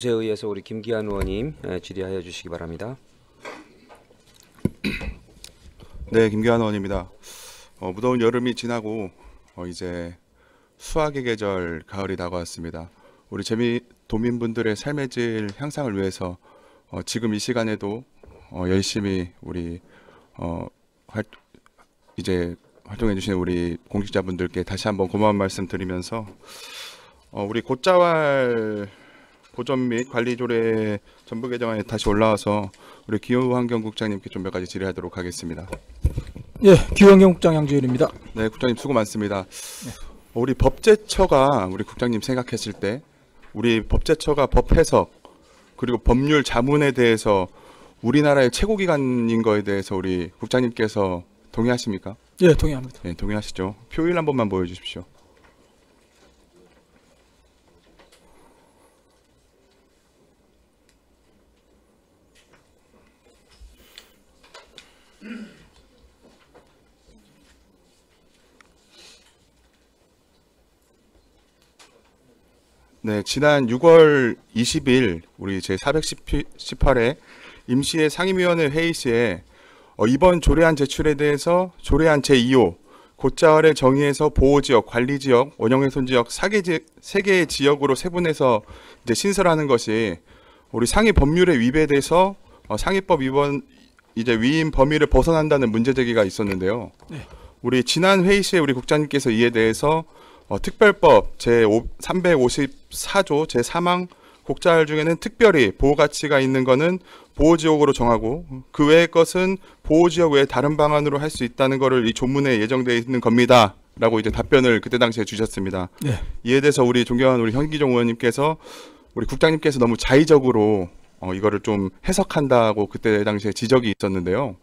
에 의해서 우리 김기한 의원님 질의하여 주시기 바랍니다. 네, 김기한 의원입니다. 무더운 여름이 지나고 이제 수학의 계절 가을이 다가왔습니다. 우리 도민분들의 삶의 질 향상을 위해서 지금 이 시간에도 열심히 우리 이제 활동해 주시는 우리 공직자분들께 다시 한번 고마운 말씀 드리면서 우리 곶자왈 보전 및 관리 조례 전부 개정안에 다시 올라와서 우리 기후환경국장님께 좀 몇 가지 질의하도록 하겠습니다. 예, 기후환경국장 양지열입니다. 네, 국장님 수고 많습니다. 네. 우리 법제처가 우리 국장님 생각했을 때 우리 법제처가 법 해석 그리고 법률 자문에 대해서 우리나라의 최고 기관인 거에 대해서 우리 국장님께서 동의하십니까? 예, 동의합니다. 네, 동의하시죠. 표일 한 번만 보여주십시오. 네, 지난 6월 20일 우리 제418회 임시의 상임위원회 회의 시에 이번 조례안 제출에 대해서 조례안 제2호 곶자왈의 정의에서 보호지역, 관리지역, 원형훼손지역 3개의 지역으로 세분해서 이제 신설하는 것이 우리 상위 법률에 위배돼서 상위법 위반 위임 범위를 벗어난다는 문제 제기가 있었는데요. 네. 우리 지난 회의 시에 우리 국장님께서 이에 대해서 특별법 제354조 제3항 곶자왈 중에는 특별히 보호 가치가 있는 것은 보호지역으로 정하고 그 외의 것은 보호지역 외에 다른 방안으로 할 수 있다는 것을 이 조문에 예정되어 있는 겁니다. 라고 이제 답변을 그때 당시에 주셨습니다. 네. 이에 대해서 우리 존경하는 우리 현기종 의원님께서 우리 국장님께서 너무 자의적으로 이거를 좀 해석한다고 그때 당시에 지적이 있었는데요.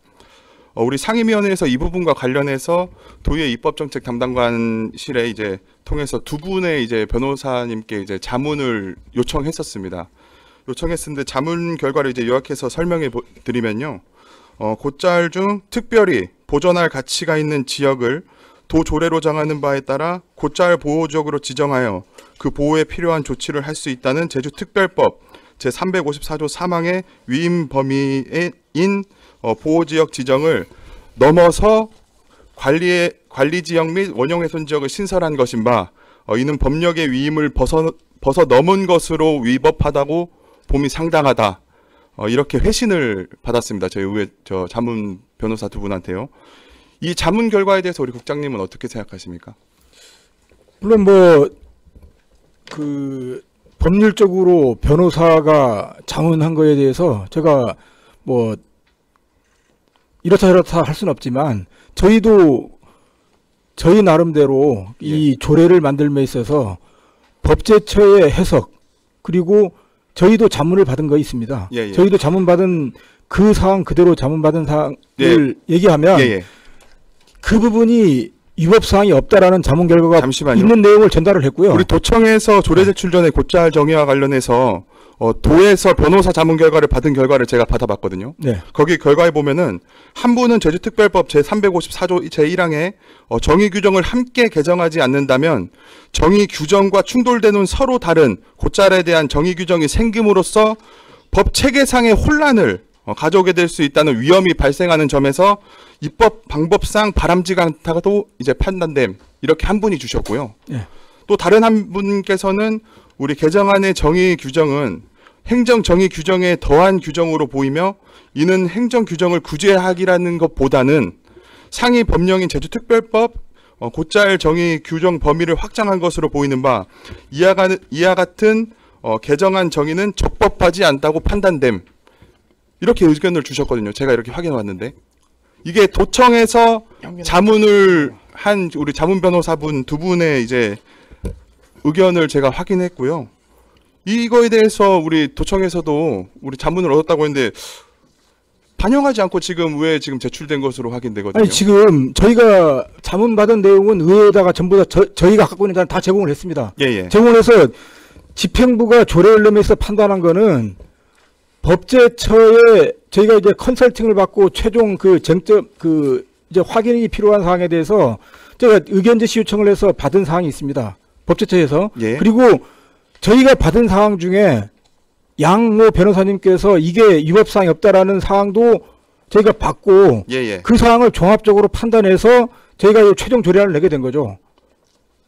우리 상임위원회에서 이 부분과 관련해서 도의회 입법정책 담당관실에 이제 통해서 두 분의 이제 변호사님께 이제 자문을 요청했었습니다. 요청했었는데 자문 결과를 이제 요약해서 설명해 드리면요. 곶자왈 중 특별히 보존할 가치가 있는 지역을 도조례로 정하는 바에 따라 곶자왈 보호지역으로 지정하여 그 보호에 필요한 조치를 할 수 있다는 제주특별법 제354조 3항의 위임 범위인 보호지역 지정을 넘어서 관리지역 및 원형훼손지역을 신설한 것인 바 이는 법령의 위임을 벗어 넘은 것으로 위법하다고 봄이 상당하다. 이렇게 회신을 받았습니다. 저희 의회 자문 변호사 두 분한테요. 이 자문 결과에 대해서 우리 국장님은 어떻게 생각하십니까? 물론 법률적으로 변호사가 자문한 거에 대해서 제가 이렇다 저렇다 할 수는 없지만 저희도 저희 나름대로 이 조례를 만들며 있어서 법제처의 해석 그리고 저희도 자문을 받은 거 있습니다. 저희도 자문받은 그 사항 그대로 자문받은 사항을 얘기하면 그 부분이 위법사항이 없다라는 자문 결과가 잠시만요. 있는 내용을 전달을 했고요. 우리 도청에서 조례 제출 전에 곶자왈 정의와 관련해서 도에서 변호사 자문 결과를 받은 결과를 제가 받아봤거든요. 네. 거기 결과에 보면은 한 분은 제주특별법 제354조 제1항에 정의 규정을 함께 개정하지 않는다면 정의 규정과 충돌되는 서로 다른 곶자왈에 대한 정의 규정이 생김으로써 법 체계상의 혼란을 가져오게 될 수 있다는 위험이 발생하는 점에서 입법 방법상 바람직하지 않다고 이제 판단됨 이렇게 한 분이 주셨고요. 네. 또 다른 한 분께서는 우리 개정안의 정의 규정은 행정 정의 규정에 더한 규정으로 보이며 이는 행정 규정을 구제하기라는 것보다는 상위 법령인 제주특별법 곶자왈 정의 규정 범위를 확장한 것으로 보이는 바 이와 같은 개정안 정의는 적법하지 않다고 판단됨 이렇게 의견을 주셨거든요. 제가 이렇게 확인해 왔는데 이게 도청에서 자문을 한 우리 자문 변호사분 두 분의 이제 의견을 제가 확인했고요. 이거에 대해서 우리 도청에서도 우리 자문을 얻었다고 했는데 반영하지 않고 왜 지금 제출된 것으로 확인되거든요. 아니 지금 저희가 자문받은 내용은 의회에다가 전부 다 저희가 갖고 있는 다 제공을 했습니다. 제공을 해서 집행부가 조례를 내면서 판단한 거는 법제처에 저희가 이제 컨설팅을 받고 최종 쟁점 이제 확인이 필요한 사항에 대해서 제가 의견 제시 요청을 해서 받은 사항이 있습니다. 법제처에서. 그리고 저희가 받은 사항 중에 양모 변호사님께서 이게 위법사항이 없다라는 사항도 저희가 받고 예. 그 사항을 종합적으로 판단해서 저희가 최종 조례안을 내게 된 거죠.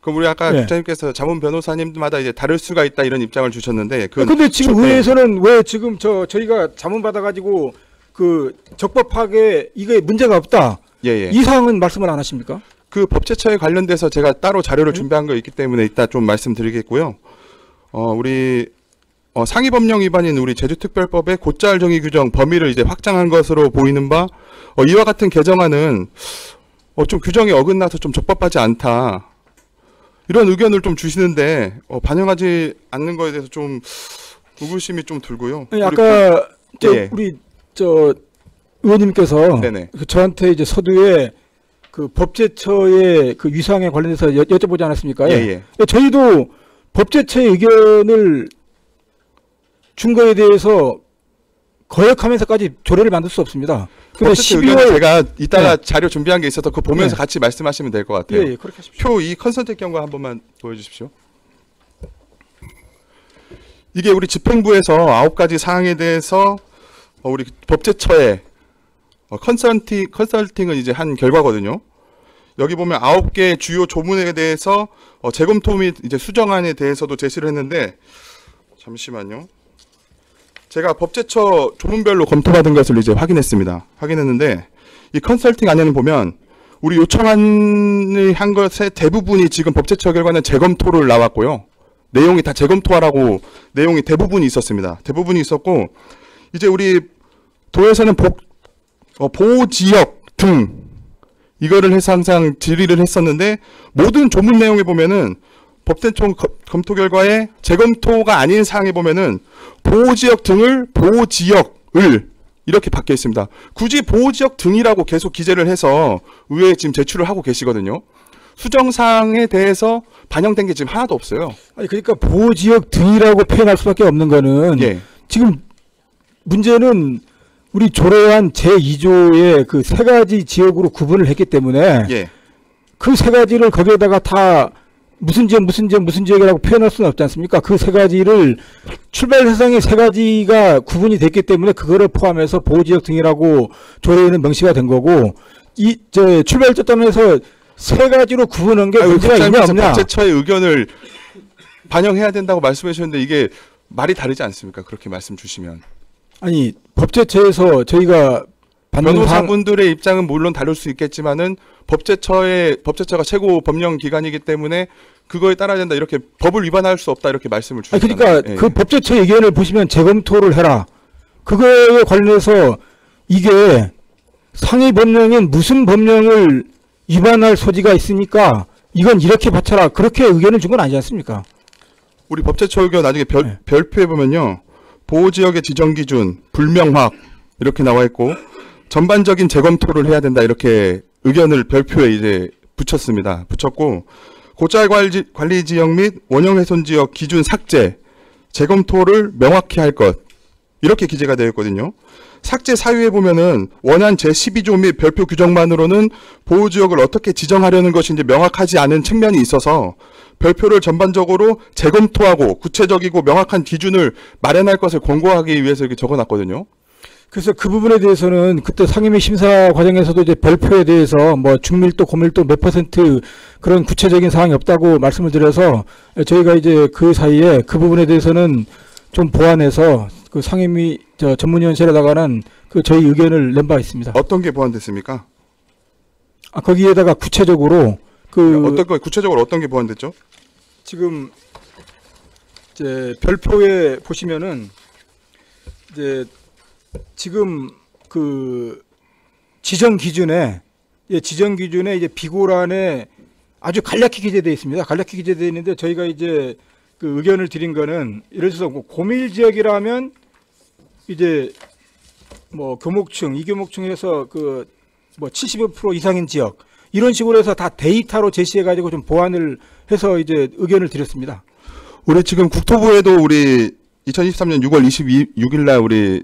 그럼 우리 아까 예. 국장님께서 자문 변호사님마다 이제 다를 수가 있다 이런 입장을 주셨는데 근데 지금 네. 의회에서는 왜 지금 저희가 자문 받아가지고 그 적법하게 이게 문제가 없다. 예. 이 사항은 말씀을 안 하십니까? 그 법제처에 관련돼서 제가 따로 자료를 준비한 거 있기 때문에 이따 좀 말씀드리겠고요. 우리 상위법령 위반인 우리 제주특별법의 곧잘 정의 규정 범위를 이제 확장한 것으로 보이는 바 이와 같은 개정안은 좀 규정이 어긋나서 좀 적법하지 않다. 이런 의견을 좀 주시는데 반영하지 않는 거에 대해서 좀 의구심이 좀 들고요. 아니, 아까 예. 우리 의원님께서 네네. 저한테 이제 서두에 그 법제처의 그 위상에 관련해서 여쭤보지 않았습니까? 예. 저희도 법제처의 의견을 준 거에 대해서 거역하면서까지 조례를 만들 수 없습니다. 그래서 법제처 의견은 제가 이따가 네. 자료 준비한 게 있어서 그거 보면서 네. 같이 말씀하시면 될 것 같아요. 예, 그렇게 하십시오. 표 2 컨설팅 경과 한 번만 보여주십시오. 이게 우리 집행부에서 9가지 사항에 대해서 우리 법제처에 컨설팅을 이제 한 결과거든요. 여기 보면 9개 주요 조문에 대해서 재검토 및 이제 수정안에 대해서도 제시를 했는데 잠시만요. 제가 법제처 조문별로 검토받은 것을 이제 확인했는데 이 컨설팅 안에는 보면 우리 요청한 것의 대부분이 지금 법제처 결과는 재검토를 나왔고요. 내용이 다 재검토하라고 내용이 대부분이 있었습니다. 대부분이 있었고 이제 우리 도에서는 보호지역 등 이거를 해서 항상 질의를 했었는데 모든 조문 내용에 보면은 법대총 검토 결과에 재검토가 아닌 사항에 보면은 보호지역 등을 보호지역을 이렇게 바뀌어 있습니다. 굳이 보호지역 등이라고 계속 기재를 해서 의회에 지금 제출을 하고 계시거든요. 수정사항에 대해서 반영된 게 지금 하나도 없어요. 아니 그러니까 보호지역 등이라고 표현할 수밖에 없는 거는 예. 지금 문제는 우리 조례안 제2조의 그 세 가지 지역으로 구분을 했기 때문에 예. 그 세 가지를 거기에다가 다 무슨 지역이라고 표현할 수는 없지 않습니까? 그 세 가지를 출발 대상의 세 가지가 구분이 됐기 때문에 그거를 포함해서 보호지역 등이라고 조례에는 명시가 된 거고 출발점에서 세 가지로 구분한 게 문제가 있냐 없냐? 법제처의 의견을 반영해야 된다고 말씀해 주셨는데 이게 말이 다르지 않습니까? 그렇게 말씀 주시면. 아니 법제처에서 저희가 받는 변호사분들의 입장은 물론 다를 수 있겠지만은 법제처가 최고 법령 기관이기 때문에 그거에 따라야 된다 이렇게 법을 위반할 수 없다 이렇게 말씀을 주셨잖아요. 그러니까 예. 그 법제처 의견을 보시면 재검토를 해라. 그거에 관련해서 이게 상위 법령인 무슨 법령을 위반할 소지가 있으니까 이건 이렇게 바쳐라. 그렇게 의견을 준 건 아니지 않습니까? 우리 법제처 의견 나중에 별표에 보면요. 보호지역의 지정 기준, 불명확 이렇게 나와 있고 전반적인 재검토를 해야 된다 이렇게 의견을 별표에 이제 붙였고 곧잘 관리 지역 및 원형 훼손 지역 기준 삭제, 재검토를 명확히 할 것 이렇게 기재가 되어 있거든요. 삭제 사유에 보면은 원안 제12조 및 별표 규정만으로는 보호지역을 어떻게 지정하려는 것이 이제 명확하지 않은 측면이 있어서 별표를 전반적으로 재검토하고 구체적이고 명확한 기준을 마련할 것을 권고하기 위해서 이렇게 적어놨거든요. 그래서 그 부분에 대해서는 그때 상임위 심사 과정에서도 이제 별표에 대해서 뭐 중밀도, 고밀도 몇 %, 그런 구체적인 사항이 없다고 말씀을 드려서 저희가 이제 그 사이에 그 부분에 대해서는 좀 보완해서 그 상임위 전문위원실에다가는 그 저희 의견을 낸 바 있습니다. 어떤 게 보완됐습니까? 거기에다가 구체적으로 구체적으로 어떤 게 보완됐죠? 지금 이제 별표에 보시면은 이제 지금 그 지정 기준에 이제 비고란에 아주 간략히 기재되어 있습니다. 간략히 기재되어 있는데 저희가 이제 그 의견을 드린 거는 예를 들어서 뭐 고밀 지역이라면 이제 뭐 교목층, 이교목층에서 그 뭐 75% 이상인 지역 이런 식으로 해서 다 데이터로 제시해 가지고 좀 보완을 해서 이제 의견을 드렸습니다. 우리 지금 국토부에도 우리 2023년 6월 26일 날 우리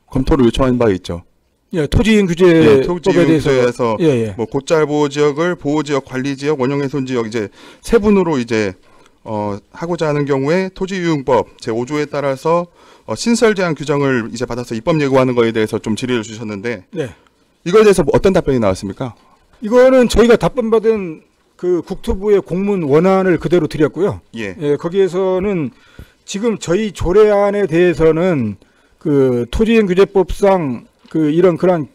검토를 요청한 바 있죠. 예, 토지이용 규제법에 토지이용규제에서 예. 뭐 곧잘 보호 지역을 보호 지역, 관리 지역, 원형 훼손 지역 이제 세 분으로 이제 하고자 하는 경우에 토지유용법 제5조에 따라서 신설 제한 규정을 이제 받아서 입법 예고하는 거에 대해서 좀 질의를 주셨는데 네. 이거에 대해서 어떤 답변이 나왔습니까? 이거는 저희가 답변받은 그 국토부의 공문 원안을 그대로 드렸고요. 예. 예, 거기에서는 지금 저희 조례안에 대해서는 그 토지행규제법상 그 이런 그런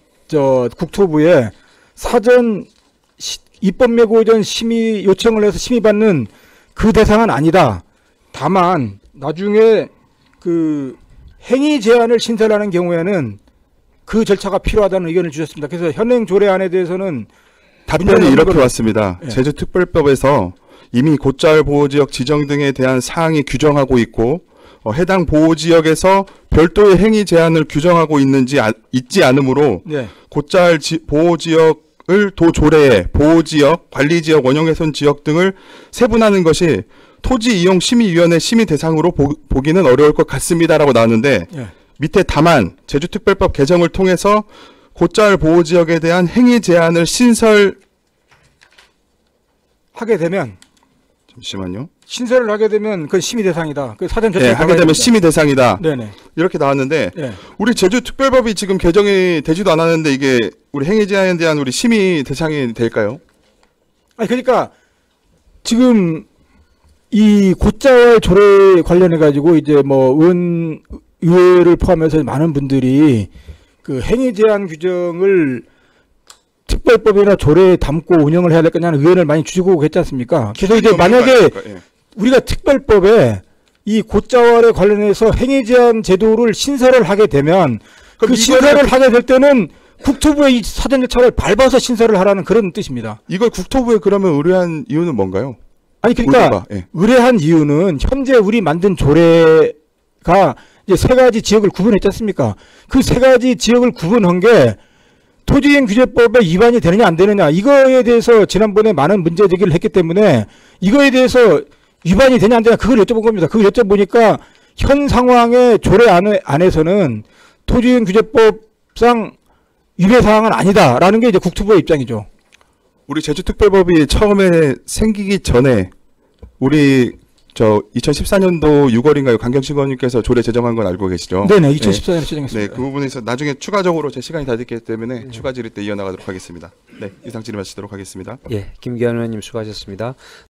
국토부에 사전 입법 예고 전 심의 요청을 해서 심의받는 그 대상은 아니다. 다만 나중에 그 행위 제한을 신설하는 경우에는 그 절차가 필요하다는 의견을 주셨습니다. 그래서 현행 조례안에 대해서는 답변이 이렇게 왔습니다. 예. 제주특별법에서 이미 곶자월 보호지역 지정 등에 대한 사항이 규정하고 있고 해당 보호지역에서 별도의 행위 제한을 규정하고 있지 않으므로 네. 곶자월 보호지역을 도조례에 보호지역, 관리지역, 원형훼손 지역 등을 세분하는 것이 토지이용심의위원회 심의 대상으로 보기는 어려울 것 같습니다라고 나왔는데 예. 밑에 다만 제주특별법 개정을 통해서 곶자월 보호지역에 대한 행위 제한을 신설하게 되면 잠시만요. 신설을 하게 되면 그건 심의 대상이다. 그 사전 절차 네, 하게 되면 심의 대상이다. 네네. 이렇게 나왔는데 네. 우리 제주특별법이 지금 개정이 되지도 않았는데 이게 우리 행위 제한에 대한 우리 심의 대상이 될까요? 아니 그러니까 지금 이 곶자월 조례 관련해 가지고 이제 뭐 의회를 포함해서 많은 분들이 그 행위 제한 규정을 특별법이나 조례에 담고 운영을 해야 될 거냐는 의견을 많이 주시고 계지 않습니까? 그래서 이제 만약에 예. 우리가 특별법에 이 곶자월에 관련해서 행위 제한 제도를 신설을 하게 되면 그 그럼 신설을 하게 될 때는 국토부의 이 사전 절차를 밟아서 신설을 하라는 그런 뜻입니다. 이걸 국토부에 그러면 의뢰한 이유는 뭔가요? 아니 그러니까 의뢰가, 예. 의뢰한 이유는 현재 우리 만든 조례가 이제 세 가지 지역을 구분했지 않습니까? 그 세 가지 지역을 구분한 게 토지행규제법에 위반이 되느냐 안 되느냐 이거에 대해서 지난번에 많은 문제 제기를 했기 때문에 이거에 대해서 위반이 되냐 안 되냐 그걸 여쭤본 겁니다. 그걸 여쭤보니까 현 상황의 조례 안에서는 토지행규제법상 위배 사항은 아니다라는 게 이제 국토부의 입장이죠. 우리 제주특별법이 처음에 생기기 전에 우리 2014년도 6월인가요? 강경식 의원님께서 조례 제정한 건 알고 계시죠? 네네 2014년에 시정했습니다. 네, 그 부분에서 나중에 추가적으로 제 시간이 다 됐기 때문에 추가 질의 때 이어나가도록 하겠습니다. 네, 이상 질의 마치도록 하겠습니다. 예, 김기현 의원님 수고하셨습니다.